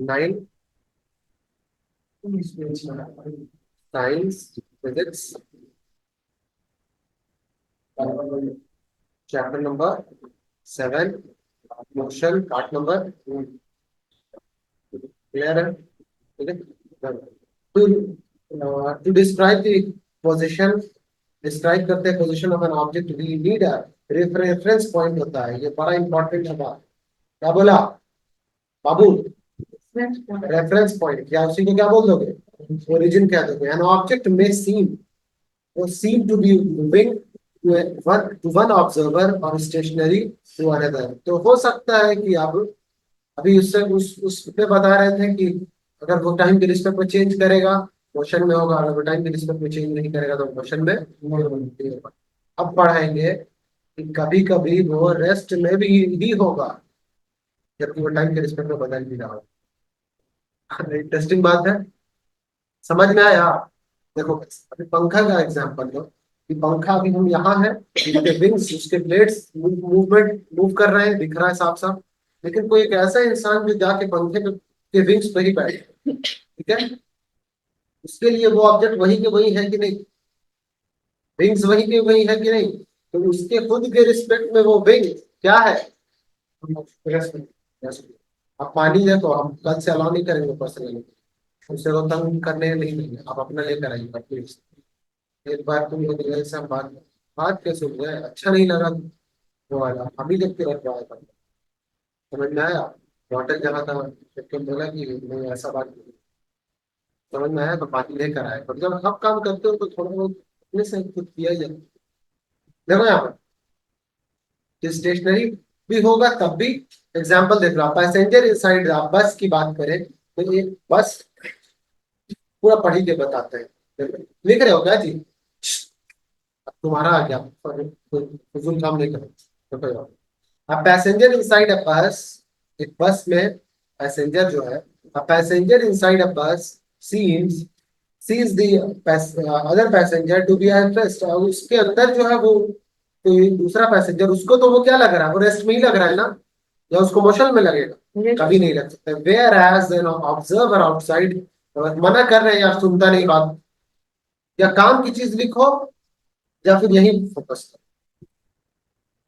Nine, science, physics, chapter number 7, motion, part number. Clear है? ठीक है। To describe the position, describe करते हैं position of an object, we need a reference point होता है, ये बड़ा इंपॉर्टेंट है बात। क्या बोला बाबू? रेफरेंस पॉइंट, या उसी को क्या बोल दोगे? ओरिजिन कह दोगे। एन ऑब्जेक्ट में सीम, वो seem to be moving to one observer और स्टेशनरी टू अनदर। तो हो सकता है कि अब अभी उससे उस पे बता रहे थे कि अगर वो टाइम के रिस्पेक्ट में चेंज करेगा मोशन में होगा, अगर वो टाइम के रिस्पेक्ट में चेंज नहीं करेगा तो मोशन में नहीं होगा। अब पढ़ाएंगे कि कभी कभी वो रेस्ट में भी ही होगा जबकि वो टाइम के रिस्पेक्ट में बदल भी रहा होगा। इंटरेस्टिंग बात है। समझ में आया? देखो अभी पंखा का एग्जांपल लो कि पंखा अभी हम यहाँ है, उसके विंग्स, उसके ब्लेड्स मूवमेंट मूव कर रहे हैं, दिख रहा है साफ साफ। लेकिन कोई एक ऐसा इंसान जो जाके पंखे के विंग्स पे ही बैठे, ठीक है, उसके लिए वो ऑब्जेक्ट वही के वही है कि नहीं? विंग्स वही के वही है कि नहीं? तो उसके खुद के रिस्पेक्ट में वो विंग क्या है? अब पानी देखो, हम कल से अलाउ नहीं करेंगे पर्सनली, उसे तो तंग करने नहीं देंगे, आप अपना लेकर आइए प्लीज। एक बार तुम लोग मेरे से बात बात कैसे हो गया, अच्छा नहीं लगा वो वाला, अभी देख के रख रहा था। समझ में आया? होटल जहाँ था तो बोला कि नहीं ऐसा बात नहीं। समझ में आया? तो पानी लेकर आए, पर जब आप काम करते हो तो थोड़ा बहुत अपने से खुद किया ही जाए। देखो यहाँ पर स्टेशनरी भी होगा तब भी। एग्जाम्पल देख लो, पैसेंजर इनसाइड, आप बस की बात करें तो ये बस पूरा पढ़ ही के बताते हैं। लिख रहे हो क्या जी? अब तुम्हारा आ गया, फजूल काम नहीं करो। अब पैसेंजर इनसाइड अ बस, एक बस में पैसेंजर जो है, a passenger inside a bus seems sees the other passenger to be at rest. उसके अंदर जो है वो कोई दूसरा पैसेंजर, उसको तो वो क्या लग रहा है, वो रेस्ट में ही लग रहा है ना, या उसको मोशन में लगेगा? कभी नहीं लग सकता। Whereas an observer outside, मना कर रहे हैं यार, सुनता नहीं बात, या काम की चीज लिखो या फिर यही फोकस करो,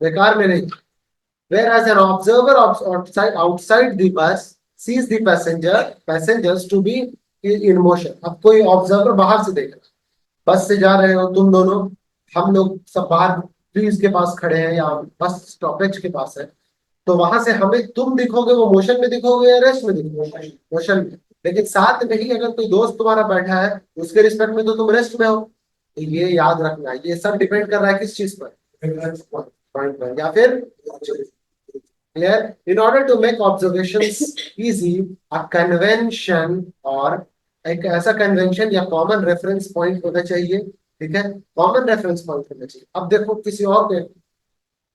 बेकार में नहीं। Whereas an observer outside the bus sees the passengers to be in motion। अब कोई ऑब्जर्वर बाहर से देख रहा है, बस से जा रहे हो तुम दोनों, हम लोग सब बाहर ट्रीज के पास खड़े हैं या बस स्टॉपेज के पास है, तो वहां से हमें तुम दिखोगे, वो मोशन में दिखोगे या रेस्ट में दिखोगे? मोशन में। लेकिन साथ में ही अगर कोई दोस्त तुम्हारा बैठा है उसके रिस्पेक्ट में तो तुम रेस्ट में हो। तो ये याद रखना, ये सब डिपेंड कर रहा है किस चीज पर? पॉइंट पर, या फिर clear? In order to make observations easy, a convention और एक ऐसा कन्वेंशन या कॉमन रेफरेंस पॉइंट होना चाहिए। ठीक है, कॉमन रेफरेंस पॉइंट होना चाहिए। अब देखो किसी और के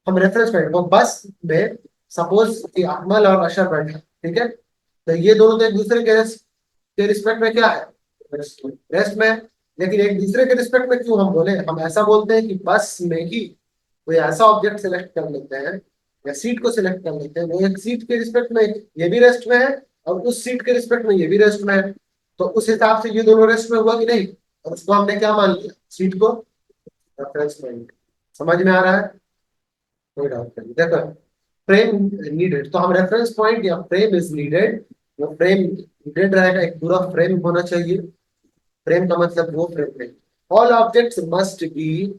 हम रेफरेंस पॉइंट, वो बस में सपोज कि अकमल और अशर बैठे हैं, ठीक है, तो ये दोनों तो एक दूसरे के रिस्पेक्ट में क्या है? रेस्ट में। लेकिन एक दूसरे के रिस्पेक्ट में क्यों हम बोले? हम ऐसा बोलते हैं कि बस में ही कोई ऐसा ऑब्जेक्ट सिलेक्ट कर लेते हैं या सीट को सिलेक्ट कर लेते हैं, वो एक सीट के रिस्पेक्ट में ये भी रेस्ट में है और उस सीट के रिस्पेक्ट में ये भी रेस्ट में है, तो उस हिसाब से ये दोनों रेस्ट में हुआ कि नहीं? और उसको हमने क्या मान लिया? सीट को रेफरेंस पॉइंट। समझ में आ रहा है? कोई डाउट नहीं। देखो फ्रेम नीडेड, तो हम रेफरेंस पॉइंट या फ्रेम इज नीडेड, वो फ्रेम नीडेड रहेगा, एक पूरा फ्रेम होना चाहिए। फ्रेम का मतलब वो फ्रेम नहीं, all objects must be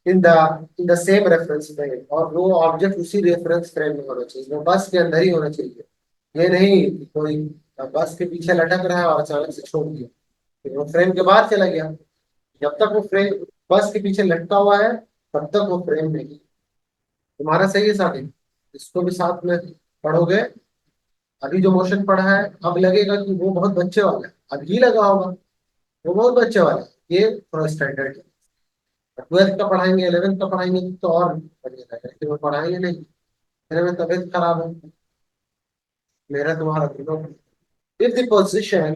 in the same reference frame, और वो ऑब्जेक्ट उसी रेफरेंस फ्रेम में होना चाहिए, वो बस के अंदर ही होना चाहिए। ये नहीं कि कोई बस के पीछे लटक रहा है और अचानक से छोड़ दिया, फिर वो फ्रेम के बाहर चला गया। जब तक वो फ्रेम बस के पीछे लटका हुआ है तब तक वो फ्रेम नहीं। तुम्हारा सही है साथी? इसको भी साथ में पढ़ोगे। अभी जो मोशन पढ़ा है अब लगेगा कि वो बहुत बच्चे वाला है, अभी लगा होगा वो बहुत बच्चे वाला है, ये थोड़ा स्टैंडर्ड है। ट्वेल्थ का पढ़ाएंगे, 11th का पढ़ाएंगे तो और बढ़िया रहेगा, लेकिन वो पढ़ाएंगे नहीं। मेरे में तबीयत खराब है, मेरा तुम्हारा दोनों। If the position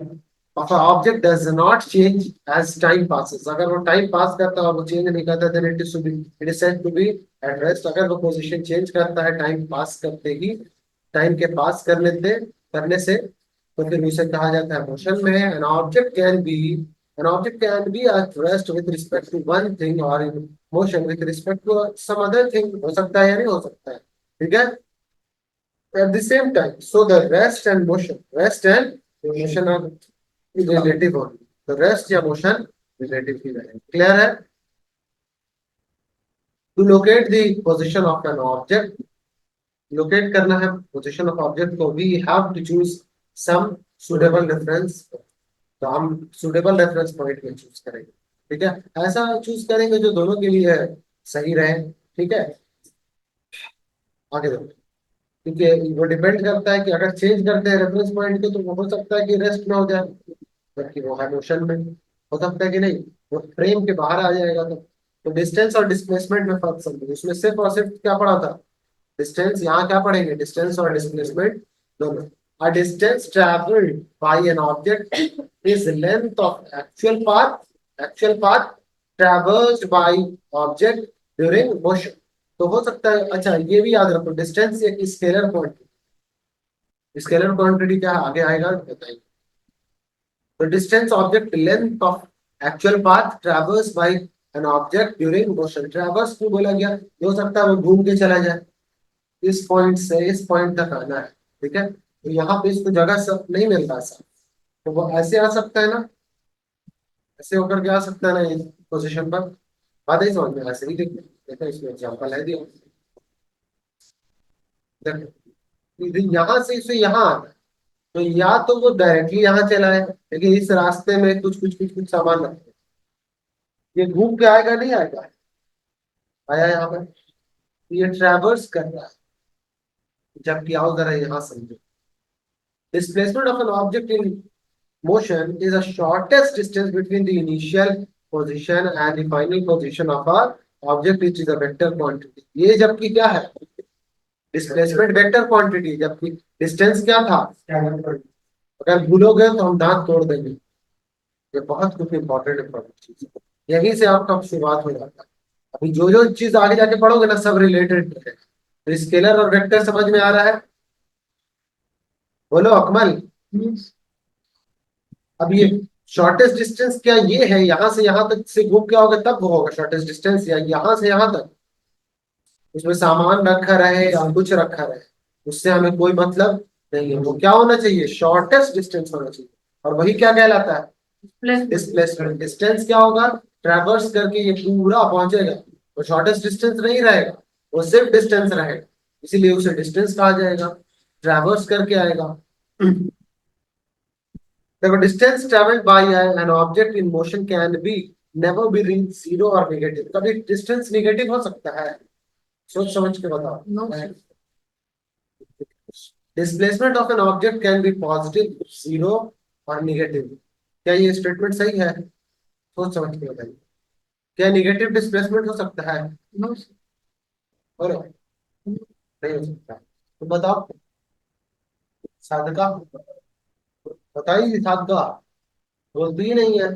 of a object does not change as time passes, अगर वो टाइम पास करता है और वो चेंज नहीं करता, then it is said to be at rest. अगर वो पोजीशन चेंज करता है टाइम पास करते ही, टाइम के पास करने से तो फिर उसे कहा जाता है मोशन में। An object can be at rest with respect to one thing और in motion with respect to some other thing. हो सकता है या नहीं हो सकता है, ठीक है। At the same time, so the rest and motion are relative only. The rest या motion relative ही रहेगा। क्लियर है? To locate the position of an object, locate करना है position of object को, we have to choose some suitable reference। तो हम suitable reference point में choose करेंगे, ठीक है। ऐसा choose करेंगे जो दोनों के लिए सही रहे, ठीक है। आगे देखो, क्योंकि वो डिपेंड करता है कि अगर चेंज करते हैं रेफरेंस पॉइंट को तो वो हो सकता है कि रेस्ट में हो जाए, जबकि वो है मोशन में। हो सकता है कि नहीं, वो फ्रेम के बाहर आ जाएगा। तो डिस्टेंस और डिस्प्लेसमेंट में फर्क समझो। उसमें सिर्फ और सिर्फ क्या पढ़ा था, डिस्टेंस। यहाँ क्या पढ़ेंगे, डिस्टेंस और डिस्प्लेसमेंट दोनों। A distance traveled by an object is length of actual path traversed by object during motion। तो हो सकता है, अच्छा ये भी याद रखो, डिस्टेंस एक स्केलर क्वांटिटी। स्केलर क्वांटिटी क्या है, आगे आएगा बताइए। तो distance object length of actual path traverse by an object during motion. Traverse क्यों बोला गया, ये हो सकता है वो घूम के चला जाए, इस पॉइंट से इस पॉइंट तक आना है, ठीक है। तो यहाँ पे इसको जगह सब नहीं मिल रहा सब, तो वो ऐसे आ सकता है ना, ऐसे होकर के आ सकता है ना इस पोजीशन पर। बात ही समझ में, ऐसे ही देखो देखो, इसमें एग्जांपल है दिया। देखो यहाँ से इसे यहाँ आना है, तो या तो वो डायरेक्टली यहाँ चला है, लेकिन इस रास्ते में कुछ सामान रखते हैं, ये घूम के आएगा नहीं आएगा, आया यहाँ पर। ये ट्रैवर्स कर रहा है, जबकि आओ जरा यहाँ समझो। Displacement of an object in motion is the shortest distance between the initial position and the final position of a object, which is a vector quantity। ये जबकि क्या है, डिस्प्लेसमेंट वेक्टर क्वांटिटी, जबकि डिस्टेंस क्या था। अगर भूलोगे तो हम दांत तोड़ देंगे। ये बहुत कुछ इंपॉर्टेंट चीज है, यहीं से आपका शुरुआत हो जाता है। अभी जो जो चीज आगे जाके पढ़ोगे ना सब रिलेटेड है। तो स्केलर और वेक्टर समझ में आ रहा है, बोलो अकमल। अब ये शॉर्टेस्ट डिस्टेंस क्या ये है, यहां से यहां तक से घूम क्या होगा तब वो होगा शॉर्टेस्ट डिस्टेंस, या यहां से यहां तक उसमें सामान रखा रहे या कुछ रखा रहे, उससे हमें कोई मतलब नहीं है। वो क्या होना चाहिए, शॉर्टेस्ट डिस्टेंस होना चाहिए। और वही क्या कहलाता है, डिस्प्लेसमेंट। डिस्टेंस क्या होगा, ट्रैवर्स करके ये पूरा पहुंचेगा, वो शॉर्टेस्ट डिस्टेंस नहीं रहेगा, वो सिर्फ डिस्टेंस रहेगा, इसीलिए उसे डिस्टेंस कहा जाएगा, ट्रैवर्स करके आएगा। देखो distance travelled by an object in motion can be never be reach zero और नेगेटिव। कभी डिस्टेंस नेगेटिव हो सकता है, सोच समझ के बताओ। No. Displacement of an object can be positive, zero और नेगेटिव। क्या ये स्टेटमेंट सही है, सोच समझ के बताइए। क्या नेगेटिव डिस्प्लेसमेंट हो सकता है, नो। बोलो, नहीं हो सकता। तो बताओ साधका, बताइए साधका, बोलती ही नहीं है।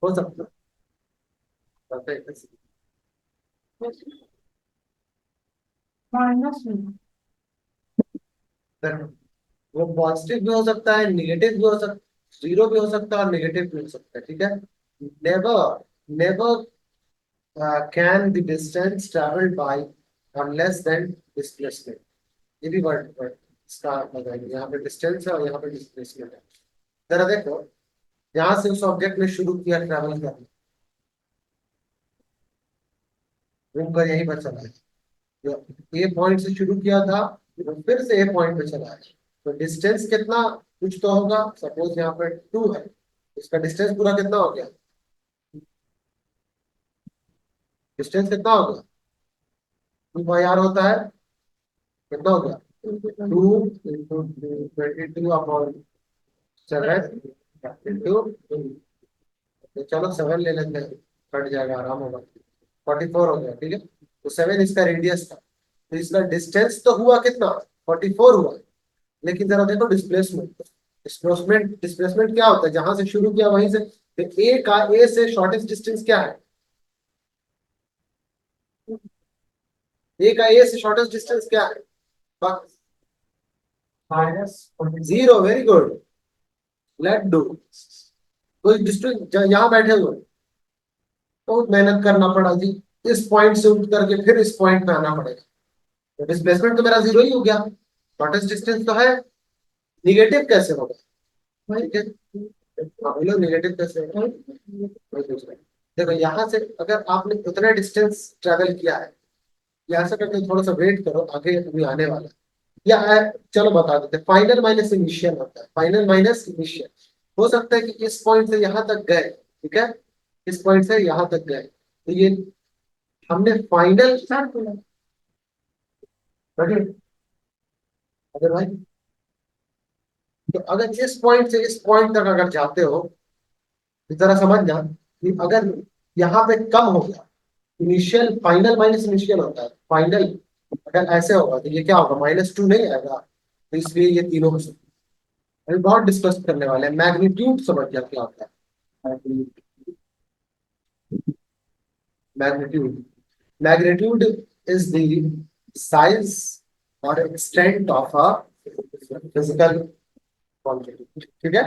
हो सकता है, माइनस में वो पॉजिटिव भी हो सकता है, नेगेटिव भी हो सकता है, जीरो भी हो सकता है और नेगेटिव भी हो सकता है, ठीक है। Never never can the distance travelled bye और लेस देन डिस्प्लेसमेंट। ये भी वर्ड वर्ड इसका बताएंगे। यहाँ पे डिस्टेंस है और यहाँ पे डिस्प्लेसमेंट है। जरा देखो, यहाँ से उस ऑब्जेक्ट ने शुरू किया ट्रैवल करना, घूमकर यहीं पर चला है। जो ए पॉइंट से शुरू किया था वो फिर से ए पॉइंट पे चला है, तो डिस्टेंस कितना कुछ तो होगा। सपोज यहाँ पे 2 है, इसका डिस्टेंस पूरा कितना हो गया, डिस्टेंस कितना हो गया, 2 होता है, कितना हो गया, 2 × 22/7 चलो 7 ले लेते हैं, कट जाएगा आराम होगा। 44 हो गया, ठीक है। तो 7 इसका रेडियस था, तो इसका डिस्टेंस तो हुआ कितना, 44 हुआ। लेकिन जरा देखो डिस्प्लेसमेंट, डिस्प्लेसमेंट क्या होता है, जहां से शुरू किया वहीं से। तो ए से शॉर्टेस्ट डिस्टेंस क्या है, ए से शॉर्टेस्ट डिस्टेंस क्या है, zero, very good, let do. कोई डिस्टेंस यहाँ बैठे हुए, बहुत मेहनत करना पड़ा जी, इस पॉइंट से उठ करके फिर इस पॉइंट पे आना पड़ेगा, तो डिस्प्लेसमेंट तो मेरा जीरो ही हो गया, शॉर्टेस्ट डिस्टेंस तो है, निगेटिव कैसे होगा? ठीक है, हाँ बोलो निगेटिव कैसे होगा, वही पूछ रहे हैं। देखो यहाँ से अगर आपने उतना डिस्टेंस ट्रेवल किया है, यहाँ से करके थोड़ा सा वेट करो, आगे अभी आने वाला है। या चलो बता देते, फाइनल माइनस इनिशियल होता है, फाइनल माइनस इनिशियल। हो सकता है कि इस पॉइंट से यहाँ तक गए, ठीक है, इस पॉइंट से यहाँ तक गए, तो ये हमने फाइनल, अगर भाई, तो अगर इस पॉइंट से इस पॉइंट तक अगर जाते हो, इस तरह समझना कि अगर यहाँ पे कम हो गया, इनिशियल फाइनल माइनस इनिशियल होता है, फाइनल अगर ऐसे होगा तो ये क्या होगा, -2 नहीं आएगा, तो इसलिए ये तीनों हो सकते हैं। अभी बहुत डिस्कस करने वाले हैं, मैग्नीट्यूड समझ गया क्या होता है? Magnitude, magnitude is the size और extent of a physical quantity, ठीक है,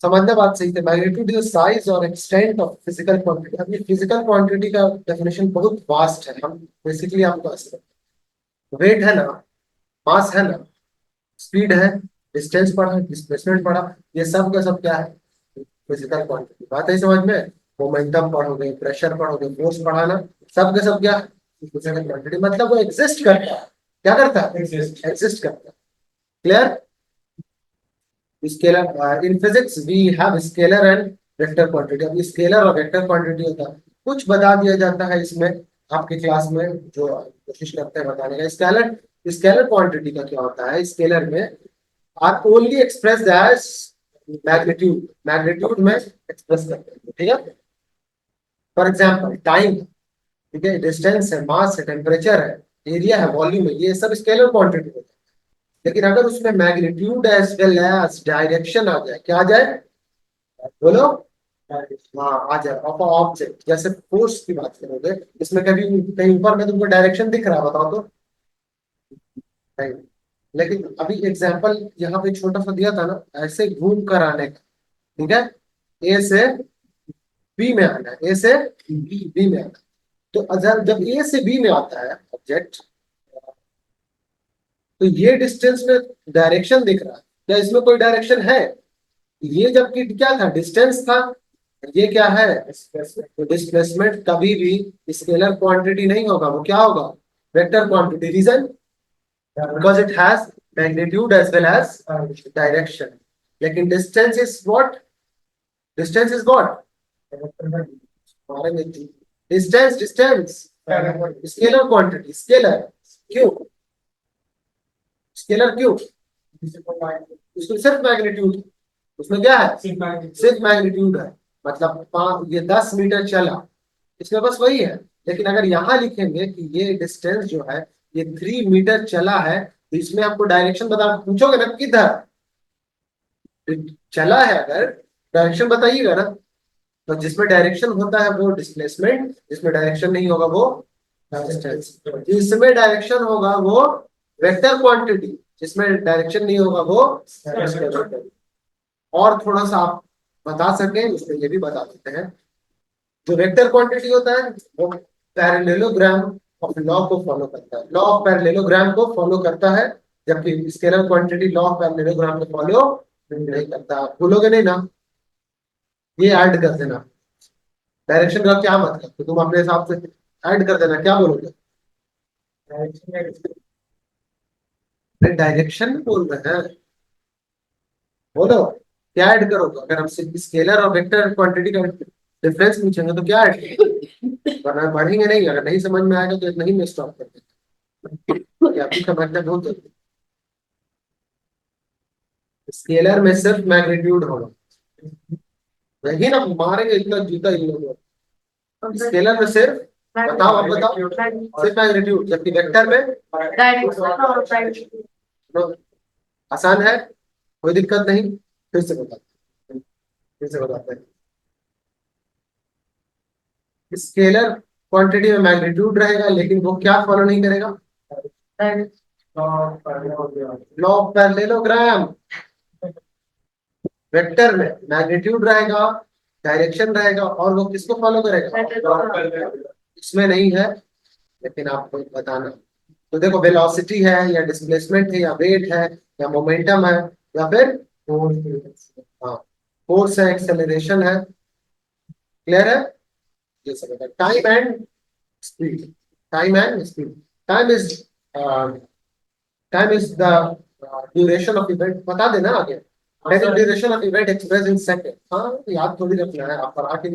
समझना बात सही है। मैग्नीट्यूड इज साइज और एक्सटेंट ऑफ फिजिकल क्वांटिटी। अब ये फिजिकल क्वांटिटी का डेफिनेशन बहुत वास्ट है, हम बेसिकली आपको वेट है ना, मास है ना, स्पीड है, डिस्टेंस पढ़ा, डिस्प्लेसमेंट पढ़ा, ये सब का सब क्या है, फिजिकल क्वांटिटी। बात है समझ में? मोमेंटम पढ़ोगे, प्रेशर पढ़ोगे, फोर्स पढ़ा ना, सब का सब क्या है, फिजिकल क्वांटिटी। मतलब वो एग्जिस्ट करता है, क्या करता है, एग्जिस्ट करता है। Clear? Scalar, in physics we have scalar and vector quantity. अब स्केलर और वेक्टर क्वांटिटी होता है, कुछ बता दिया जाता है इसमें आपके क्लास में, जो कोशिश करते हैं बताने का। स्केलर, स्केलर क्वांटिटी का क्या होता है, स्केलर में are only express as magnitude, magnitude में एक्सप्रेस करते हैं, ठीक है। फॉर एग्जाम्पल टाइम, ठीक है, डिस्टेंस है, मास है, टेम्परेचर है, एरिया है, वॉल्यूम है, ये सब स्केलर क्वांटिटी होता है। लेकिन अगर उसमें magnitude as well as direction आ जाए, क्या आ जाए, बोलो, हाँ आ जाए, ऑफ ऑब्जेक्ट, जैसे फोर्स की बात करोगे, इसमें कभी कहीं ऊपर में तुमको डायरेक्शन दिख रहा है, बताओ तो, नहीं। लेकिन अभी एग्जांपल यहाँ पे छोटा सा दिया था ना, ऐसे घूम कर आने का, ठीक है, ए से बी में आना है, ए से बी में आना है। तो अगर जब ए से बी में आता है ऑब्जेक्ट, तो ये डिस्टेंस में डायरेक्शन दिख रहा है, क्या इसमें कोई डायरेक्शन है? ये जबकि क्या था, डिस्टेंस था, ये क्या है, तो डिस्प्लेसमेंट कभी भी स्केलर क्वांटिटी नहीं होगा, वो क्या होगा, vector quantity. Reason, because it has magnitude as well as direction. लेकिन distance is what, distance is what, distance, distance scalar quantity, scalar, क्यों, स्केलर क्यों, उसमें सिर्फ मैग्नीट्यूड, उसमें क्या है, सिर्फ मैग्नीट्यूड है। मतलब ये 10 मीटर चला, इसमें बस वही है। लेकिन अगर यहाँ लिखेंगे कि ये डिस्टेंस जो है ये 3 मीटर चला है, तो इसमें आपको डायरेक्शन बता, पूछोगे ना किधर चला है, अगर डायरेक्शन बताइएगा ना, तो जिसमें डायरेक्शन होता है वो डिस्प्लेसमेंट, जिसमें डायरेक्शन नहीं होगा वो डिस्टेंस। जिसमें डायरेक्शन होगा वो वेक्टर क्वांटिटी, जिसमें डायरेक्शन नहीं होगा वो स्केलर क्वांटिटी। और थोड़ा सा आप बता सके उसमें ये भी बता देते हैं, जो वेक्टर क्वांटिटी होता है वो पैरेललोग्राम ऑफ लॉ को फॉलो करता है, लॉ ऑफ पैरेललोग्राम को फॉलो करता है, जबकि scalar quantity law of parallelogram को फॉलो नहीं करता। भूलोगे नहीं ना, ये ऐड कर देना, डायरेक्शन का क्या मतलब, तो तुम अपने हिसाब से ऐड कर देना, क्या बोलोगे, डायरेक्शन बोल रहे हैं, बोलो क्या ऐड करोगे। अगर हम स्केलर और वेक्टर क्वांटिटी का डिफरेंस पूछेंगे तो क्या ऐड, वरना पढ़ेंगे नहीं, अगर नहीं समझ में आएगा तो नहीं में स्टॉप कर देंगे। आपकी समझना बहुत जरूरी है, स्केलर में सिर्फ मैग्नीट्यूड होगा, वही ना मारेंगे इतना जूता इन लोगों को। स्केलर में सिर्फ, बताओ आप बताओ, सिर्फ मैग्नीट्यूड, जबकि वेक्टर में नो, आसान है, कोई दिक्कत नहीं। फिर से बताते हैं, फिर से बताते हैं, स्केलर क्वांटिटी में मैग्नीट्यूड रहेगा, लेकिन वो क्या फॉलो नहीं करेगा, लॉ ऑफ पैरेललोग्राम। वेक्टर में मैग्नीट्यूड रहेगा, डायरेक्शन रहेगा, और वो किसको फॉलो करेगा? इसमें नहीं है, लेकिन आपको बताना। तो देखो, वेलोसिटी है या डिस्प्लेसमेंट है या वेट है या मोमेंटम है या फिर हाँ फोर्स है, एक्सेलरेशन है। क्लियर है? ये सब है। Time and speed. Time and speed. Time is time is the duration of event. बता देना आगे। Duration of event express in second. हाँ, याद थोड़ी रखना है, आप पढ़ा के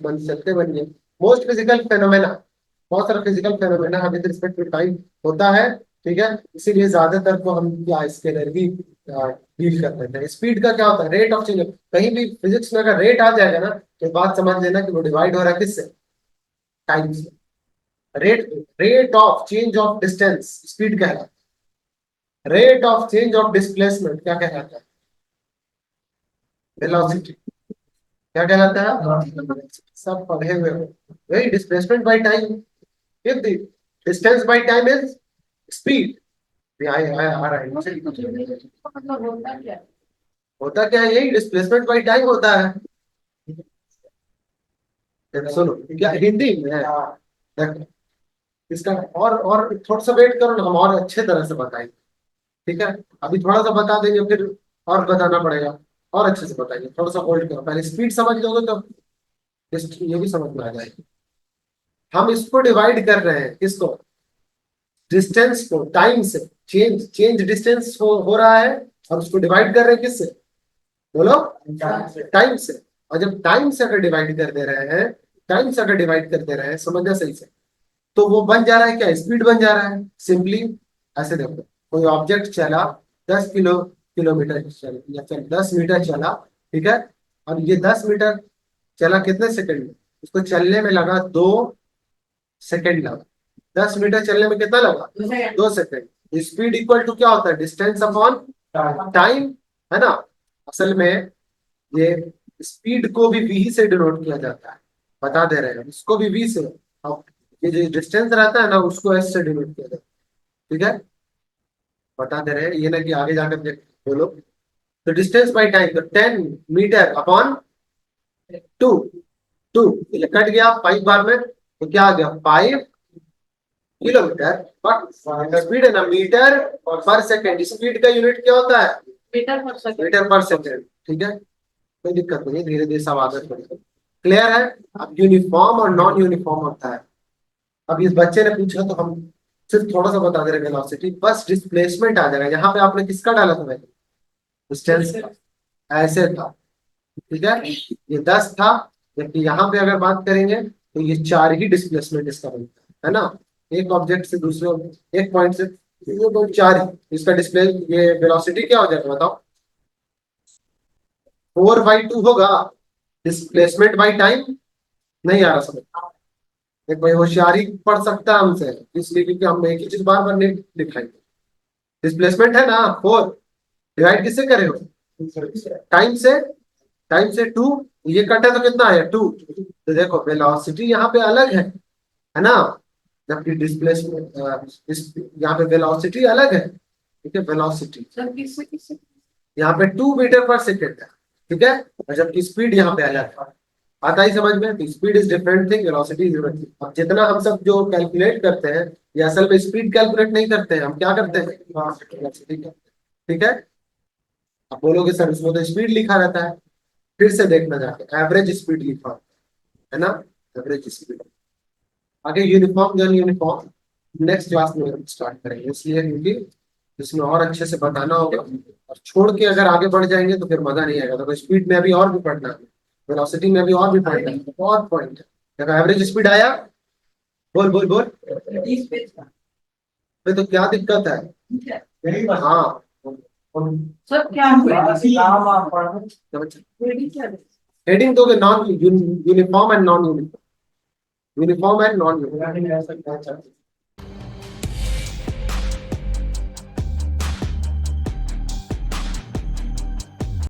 बन सकते बनिए। Most physical phenomena. बहुत सारा physical phenomena with respect to time होता है। ठीक है, इसीलिए ज्यादातर को हम क्या इसके एनर्जी डील कर लेते हैं। स्पीड का क्या होता है? Rate of change. कहीं भी फिजिक्स में अगर रेट आ जाएगा ना, तो बात समझ लेना कि वो डिवाइड हो रहा है किससे? टाइम से। Rate rate of change of distance speed कहलाता है। Rate of change of displacement क्या कहलाता है? वेलोसिटी। क्या कहलाता है? सब पढ़े हुए हो। वही displacement by time. If the distance by time is speed. आ रहा है। होता क्या है? यही डिस्प्लेसमेंट बाय टाइम होता है। सुनो, क्या हिंदी में है? देखो, इसका और थोड़ा सा वेट करो ना, हम और अच्छे तरह से बताएंगे। ठीक है, अभी थोड़ा सा बता देंगे, फिर और बताना पड़ेगा। और अच्छे से बताएंगे, थोड़ा सा होल्ड करो, पहले स्पीड समझ लोगे तो ये भी समझ में आ जाएगी। हम इसको डिवाइड कर रहे हैं, किसको? डिस्टेंस को टाइम से। चेंज चेंज डिस्टेंस हो रहा है, और उसको डिवाइड कर रहे हैं किससे? बोलो। टाइम से। और जब टाइम से अगर डिवाइड कर दे रहे हैं, टाइम से अगर डिवाइड कर दे रहे हैं, समझना सही से, तो वो बन जा रहा है क्या? स्पीड बन जा रहा है सिंपली। ऐसे देखो, कोई ऑब्जेक्ट चला 10 किलोमीटर या चल 10 मीटर चला। ठीक है, और ये 10 मीटर चला कितने सेकंड में? उसको चलने में लगा 2 सेकंड लगा। 10 मीटर चलने में कितना लगा? 2 सेकंड। स्पीड इक्वल टू क्या होता है? Distance upon time. है ना? असल में ये स्पीड को भी वी से डिनोट किया जाता है। बता दे रहे हैं इसको भी वी से। अब ये जो डिस्टेंस रहता है ना, उसको एस से डिनोट किया जाता है। ठीक है, बता दे रहे हैं, ये ना कि आगे जाकर बोलो। तो डिस्टेंस बाय टाइम, तो 10 मीटर अपॉन 2। 2 ये कट गया 5 बार में, तो क्या आ गया? 5 किलोमीटर। बट स्पीड है ना, मीटर पर सेकेंड। स्पीड का यूनिट क्या होता है? मीटर पर सेकेंड। ठीक है, कोई दिक्कत नहीं है, धीरे धीरे सब आदत पड़ेगा। क्लियर है? अब यूनिफॉर्म और नॉन यूनिफॉर्म होता है। अब इस बच्चे ने पूछा तो हम सिर्फ थोड़ा सा बता दे रहे वेलोसिटी, बस डिस्प्लेसमेंट आ जाएगा। यहाँ पे आपने किसका डाला था भाई? डिस्टेंस का। ऐसे था। ठीक है, ये 10 था, जबकि यहाँ पे अगर बात करेंगे तो ये 4 ही डिस्प्लेसमेंट इसका बनता है ना? एक ऑब्जेक्ट से दूसरे, एक पॉइंट से, ये तो 4 ही इसका डिस्प्ले। ये वेलोसिटी क्या हो जाएगा बताओ? 4/2 होगा। Displacement by time. नहीं आ रहा समझ? एक भाई होशियारी पढ़ सकता है हमसे, इसलिए क्योंकि हम एक ही चीज बार बार नहीं लिखाएंगे। डिस्प्लेसमेंट है ना 4, डिवाइड किससे करे हो? टाइम से। टाइम से 2, ये कटे तो कितना है? 2। तो देखो, वेलोसिटी यहाँ पे अलग है ना? जबकि डिस्प्लेसमेंट यहाँ पे वेलोसिटी अलग है। ठीक है, वेलोसिटी यहाँ पे 2 मीटर पर सेकेंड है। ठीक है, और जबकि स्पीड यहाँ पे अलग है। आता ही समझ में? Speed is different thing, velocity is different thing. अब जितना हम सब जो कैलकुलेट करते हैं, ये असल में स्पीड कैलकुलेट नहीं करते हैं, हम क्या करते हैं? वेलोसिटी करते हैं। ठीक है, आप बोलोगे सर इसमें तो स्पीड लिखा रहता है। फिर से देखना जाके, एवरेज स्पीड लिखा होता है ना? Average speed. आगे uniform then uniform next class में हम स्टार्ट करेंगे, इसलिए क्योंकि इसमें और अच्छे से बताना होगा। और छोड़ के अगर आगे बढ़ जाएंगे तो फिर मजा नहीं आएगा। तो स्पीड में अभी और भी पढ़ना है, वेलोसिटी में अभी और भी पढ़ना है, बहुत पॉइंट है। देखो, एवरेज स्पीड आया। बोल बोल बोल। फिर तो क्या दिक्कत है? हाँ। सर क्या हेडिंग दोगे non uniform and non uniform. Uniform and non uniform.